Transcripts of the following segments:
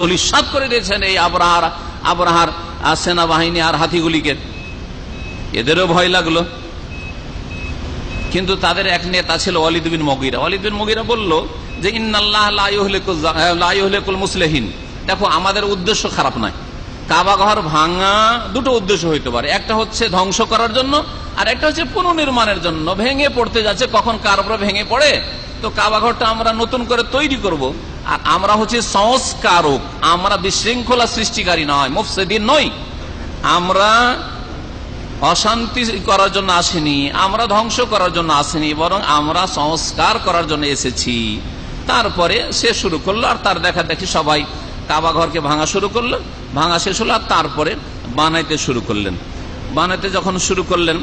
ধূলিসাৎ করে দিয়েছেন এই আবরাহার সেনাবাহিনী আর হাতিগুলিকে। এদেরও ভয় লাগলো। কিন্তু তাদের এক নেতা ছিল ওয়ালিদ বিন মুগীরা। ওয়ালিদ বিন মুগীরা বলল যে ইন্নাল্লাহ লা ইউহলিকুল মুসলিহিন। দেখো, আমাদের উদ্দেশ্য খারাপ নয়। কাবা ঘর ভাঙা দুটো উদ্দেশ্য হইতে পারে, একটা হচ্ছে ধ্বংস করার জন্য আর একটা হচ্ছে পুনর্নির্মাণের জন্য। ভেঙে পড়তে যাচ্ছে, কখন কার উপরে ভেঙে পড়ে, তো কাবা ঘরটা আমরা নতুন করে তৈরি করব। আর আমরা হচ্ছে সংস্কারক, আমরা বিশৃঙ্খলা সৃষ্টিকারী নয়, মুফসিদিন নই। আমরা অশান্তি করার জন্য আসেনি, আমরা ধ্বংস করার জন্য আসেনি, বরং আমরা সংস্কার করার জন্য এসেছি। তারপরে সে শুরু করলো, আর তার দেখা দেখি সবাই কাবা ঘরকে ভাঙা শুরু করলো। ভাঙা শেষ হলো, আর তারপরে বানাইতে শুরু করলেন। বানাইতে যখন শুরু করলেন,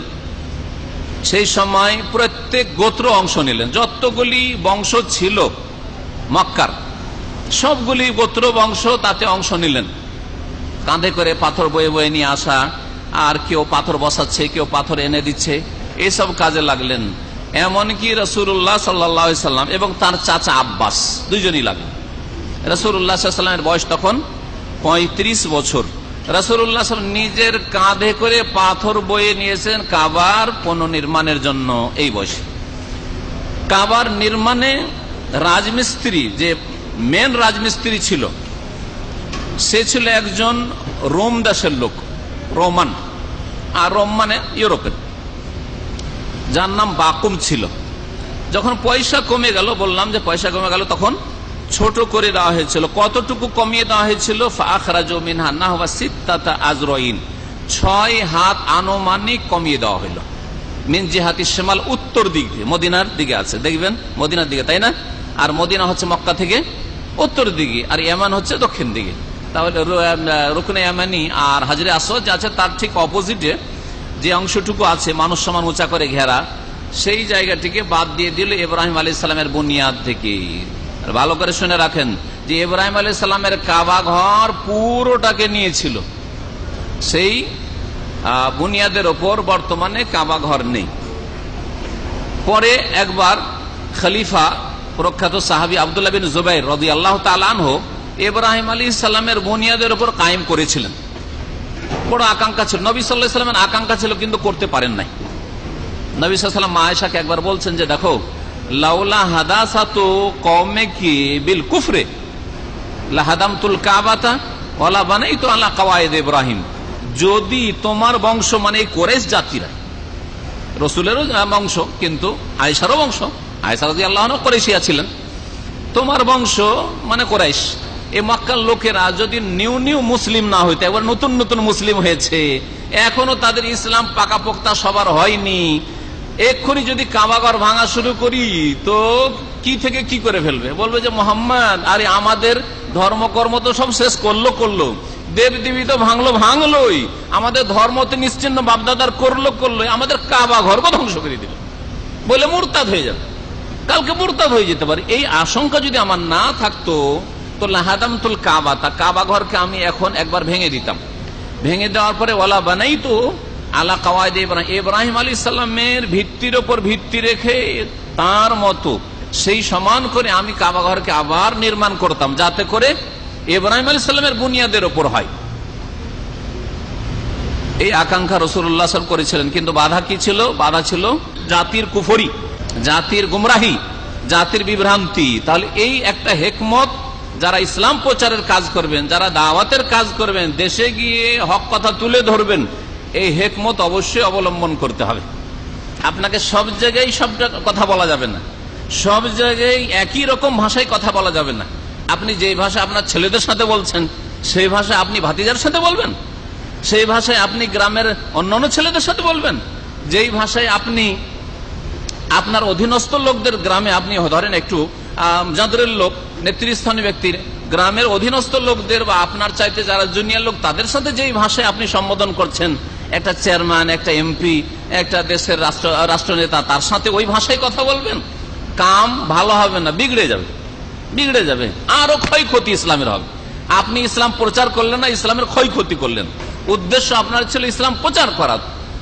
সেই সময় প্রত্যেক গোত্র অংশ নিলেন। যতগুলি বংশ ছিল মক্কার, সবগুলি গোত্র বংশ তাতে অংশ নিলেন। কাঁধে করে পাথর বয়ে বয়ে নিয়ে আসা, আর কেউ পাথর বসাচ্ছে, কেউ পাথর এনে দিচ্ছে, এইসব কাজে লাগলেন। এমনকি রাসূলুল্লাহ সাল্লাল্লাহু আলাইহি সাল্লাম এবং তার চাচা আব্বাস দুইজনই লাগলেন। রাসূলুল্লাহ সাল্লাল্লাহু আলাইহি সাল্লামের বয়স তখন 35 বছর। রাসূলুল্লাহ নিজের কাঁধে করে পাথর বয়ে নিয়েছেন কাবার পুনর্নির্মাণের জন্য এই বয়সে। কাবার নির্মাণে রাজমিস্ত্রি, যে মেন রাজমিস্ত্রি ছিল, সে ছিল একজন রোম দেশের লোক, রোমান। আর রোম মানে ইউরোপের, যার নাম বাকুম ছিল। যখন পয়সা কমে গেল, বললাম যে পয়সা কমে গেল, তখন ছোট করে দেওয়া হয়েছিল। কতটুকু কমিয়ে দেওয়া হয়েছিল? ফাখরাজু মিনহা নাহওয়া সিত্তাতা আজরাইন, 6 হাত আনুমানিক কমিয়ে দেওয়া হলো। মিন জিহাতি শিমাল, উত্তর দিক দিয়ে, মদিনার দিকে আছে, দেখবেন মদিনার দিকে, তাই না? আর মদিনা হচ্ছে মক্কা থেকে উত্তর দিকে, আর ইয়ামান হচ্ছে দক্ষিণ দিকে। তাহলে রুকনে ইয়ামানি আর হাজরে আসওয়াদ আছে তার ঠিক অপোজিটে যে অংশটুকু আছে মানুষ সমান উঁচা করে ঘেরা, সেই জায়গাটিকে বাদ দিয়ে দিল ইব্রাহিম আলাইহিস সালামের বুনিয়াদ থেকে। ভালো করে শুনে রাখেন যে ইব্রাহিম আলাইহিস সালামের কাবা ঘর পুরোটাকে নিয়েছিল, সেই বুনিয়াদের ওপর বর্তমানে কাবা ঘর নেই। পরে একবার খলিফা প্রখ্যাত সাহাবী আব্দুল্লাহ বিন জুবাইর রাদিয়াল্লাহু তাআলা আনহু ইব্রাহিম আলাইহিস সালামের বুনিয়াদের উপর কায়েম করেছিলেন। বড় আকাঙ্ক্ষা ছিল, নবী সাল্লাল্লাহু আলাইহি সাল্লামের আকাঙ্ক্ষা ছিল, কিন্তু করতে পারেন নাই। নবী সাল্লাল্লাহু আলাইহি ওয়াসাল্লাম আয়েশাকে একবার বলছেন যে দেখো, লাউলা হাদাসাতু কওমিকি বিল কুফরে লাহাদামতুল কাবাতা ওয়ালা বানাইতু আলা কওয়াইদ ইব্রাহিম। যদি তোমার বংশ মানে কুরাইশ জাতিরা, রাসূলেরও বংশ কিন্তু আয়েশারও বংশ, আয়েশা রাদিয়াল্লাহু আনহা কুরাইশিয়া ছিলেন, তোমার বংশ মানে কুরাইশ, এই মক্কার লোকেরা যদি নিউ মুসলিম না হইতো, একবার নতুন নতুন মুসলিম হয়েছে, এখনো তাদের ইসলাম পাকাপোক্তা সবার হয়নি, এক্ষুনি যদি কাবাঘর ভাঙা শুরু করি তো কি থেকে কি করে ফেলবে, বলবে যে মোহাম্মদ আরে আমাদের ধর্মকর্ম তো সব শেষ করলো, দেব দেবী তো ভাঙলোই, আমাদের ধর্ম তো নিশ্চিন্ন বাপদাদার করলোই, আমাদের কাবাঘরকে ধ্বংস করে দিল, বলে মুরতাদ হয়ে যাবে, কালকে মুরতাদ হয়ে যেতে পারে। এই আশঙ্কা যদি আমার না থাকতো তো লাহাদামতুল কাবাতা, কাবা ঘরকে আমি এখন একবার ভেঙে দিতাম। ভেঙে দেওয়ার পরে ওয়ালা বানাইতু আলা কওয়াইদ ইব্রাহিম, ইব্রাহিম আলাইহিস সালামের ভিত্তির ওপর ভিত্তি রেখে তার মতো সেই সমান করে আমি কাবা ঘরকে আবার নির্মাণ করতাম, যাতে করে ইব্রাহিম আলাইহিস সালামের বুনিয়াদের ওপর হয়। এই আকাঙ্ক্ষা রাসূলুল্লাহ সাল্লাল্লাহু আলাইহি ওয়াসাল্লাম করেছিলেন, কিন্তু বাধা কি ছিল? বাধা ছিল জাতির কুফরি, জাতির গুমরাহি, জাতির বিভ্রান্তি। তাহলে এই একটা হিকমত, যারা ইসলাম প্রচারের কাজ করবেন, যারা দাওয়াতের কাজ করবেন, দেশে গিয়ে হক কথা তুলে ধরবেন, এই হিকমত অবশ্যই অবলম্বন করতে হবে। আপনাকে সব জায়গায় সব কথা বলা যাবে না, সব জায়গায় একই রকম ভাষায় কথা বলা যাবে না। আপনি যেই ভাষা আপনার ছেলেদের সাথে বলছেন, সেই ভাষা আপনি ভাতিজার সাথে বলবেন, সেই ভাষায় আপনি গ্রামের অন্যান্য ছেলেদের সাথে বলবেন, যেই ভাষায় আপনি আপনার অধীনস্থ লোকদের গ্রামে, আপনি ধরেন একটু যাদের লোক, নেতৃস্থানীয় ব্যক্তির গ্রামের অধীনস্থ লোকদের বা আপনার চাইতে যারা জুনিয়র লোক, তাদের সাথে যেই ভাষায় আপনি সম্বোধন করছেন, একটা চেয়ারম্যান, একটা এমপি, একটা দেশের রাষ্ট্রনেতা, তার সাথে ওই ভাষায় কথা বলবেন, কাম ভালো হবে না, বিগড়ে যাবে, আরো ক্ষয়ক্ষতি ইসলামের হবে। আপনি ইসলাম প্রচার করলেন না, ইসলামের ক্ষয়ক্ষতি করলেন। উদ্দেশ্য আপনার ছিল ইসলাম প্রচার করা,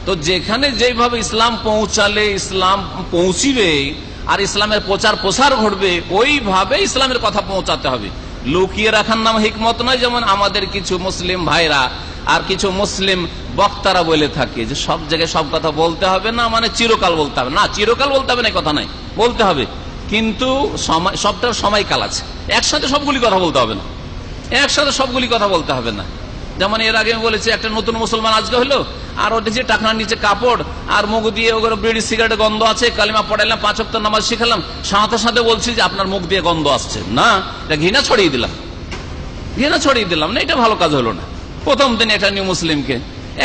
তো যেখানে যেভাবে ইসলাম পৌঁছালে ইসলাম পৌঁছিবে আর ইসলামের প্রচার প্রসার ঘটবে, ওইভাবে ইসলামের কথা পৌঁছাতে হবে। লুকিয়ে রাখার নাম হিকমত নয়। যেমন আমাদের কিছু মুসলিম ভাইরা আর কিছু মুসলিম বক্তারা বলে থাকে যে সব জায়গায় সব কথা বলতে হবে না, মানে চিরকাল বলতে হবে না। চিরকাল বলতে হবে না কথা নাই, বলতে হবে, কিন্তু সবটার সময়কাল আছে। একসাথে সবগুলি কথা বলতে হবে না, একসাথে সবগুলি কথা বলতে হবে না। যেমন এর আগে আমি বলেছি, একটা নতুন মুসলমান আজকে হলো, আর ওটা যে টাকনার নিচে কাপড় আর মুখ দিয়ে ওগুলো বিড়ি সিগারেট গন্ধ আছে, কালিমা পড়াইলাম, 5 ওয়াক্ত নামাজ শিখালাম, সাথে সাথে বলছি যে আপনার মুখ দিয়ে গন্ধ আসছে। না, এটা ঘৃণা ছড়িয়ে দিলাম, ঘৃণা ছড়িয়ে দিলাম না, এটা ভালো কাজ হলো না। প্রথম দিন একটা নিউ মুসলিমকে,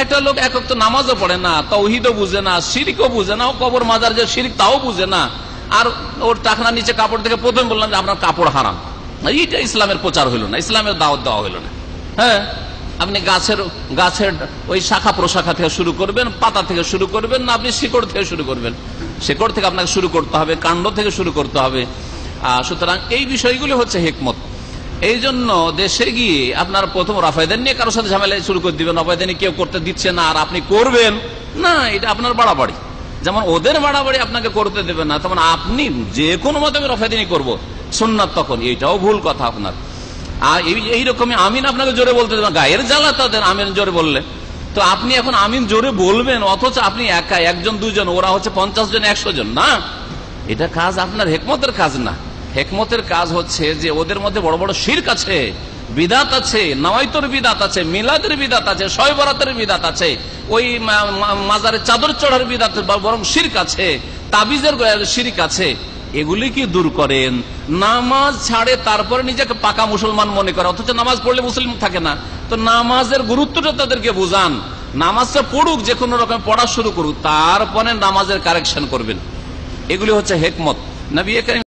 একটা লোক এক ওয়াক্ত নামাজও পড়ে না, তাওহীদও বুঝে না, শিরকও বুঝে না, ও কবর মাজার যে শিরক তাও বুঝে না, আর ওর টাকনার নিচে কাপড় থেকে প্রথম বললাম যে আপনার কাপড় হারাম। এইটা ইসলামের প্রচার হইল না, ইসলামের দাওয়াত দেওয়া হইল না। হ্যাঁ, আপনি গাছের ওই শাখা প্রশাখা থেকে শুরু করবেন, পাতা থেকে শুরু করবেন না, আপনি শিকড় থেকে শুরু করবেন? শিকড় থেকে আপনাকে শুরু করতে হবে, কাণ্ড থেকে শুরু করতে হবে। সুতরাং এই বিষয়গুলি হচ্ছে হিকমত। এই জন্য দেশে গিয়ে আপনার প্রথম রাফায়দান নিয়ে কারোর সাথে ঝামেলা শুরু করে দিবেন, রাফায়দানি কেউ করতে দিচ্ছে না আর আপনি করবেন না, এটা আপনার বাড়াবাড়ি। যেমন ওদের বাড়াবাড়ি আপনাকে করতে দেবে না, তেমন আপনি যে কোনো মতে আমি রাফায়দানি করবো সুন্নাত, তখন এটাও ভুল কথা আপনার। আর এইরকমই আমিন আপনাকে জোরে বলতে দেবেন, গায়ের জ্বালা তাদের আমিন জোরে বললে। তো আপনি এখন আমিন জোরে বলবেন, অথচ আপনি একা, একজন দুজন, ওরা হচ্ছে 50 জন 100 জন। না, এটা কাজ আপনার হেকমতের কাজ না। হেকমতের কাজ হচ্ছে যে ওদের মধ্যে বড় বড় শিরক আছে, বিদাত আছে, নওয়াইতর বিদাত আছে, মিলাদের বিদাত আছে, শবে বরাতের বিদাত আছে, ওই মাজারে চাদর চড়ার বিদাত বরং শিরক আছে, তাবিজের শিরক আছে। এগুলি কি দূর করেন? নামাজ ছাড়ে তারপরে নিজেকে পাকা মুসলমান মনে করে, অথচ নামাজ পড়লে মুসলিম থাকে না। তো নামাজের গুরুত্বটা তাদেরকে বুঝান, নামাজটা পড়ুক, যে কোনো রকম পড়া শুরু করুক, তারপরে নামাজের কারেকশন করবেন। এগুলি হচ্ছে হেকমত। নবী করিম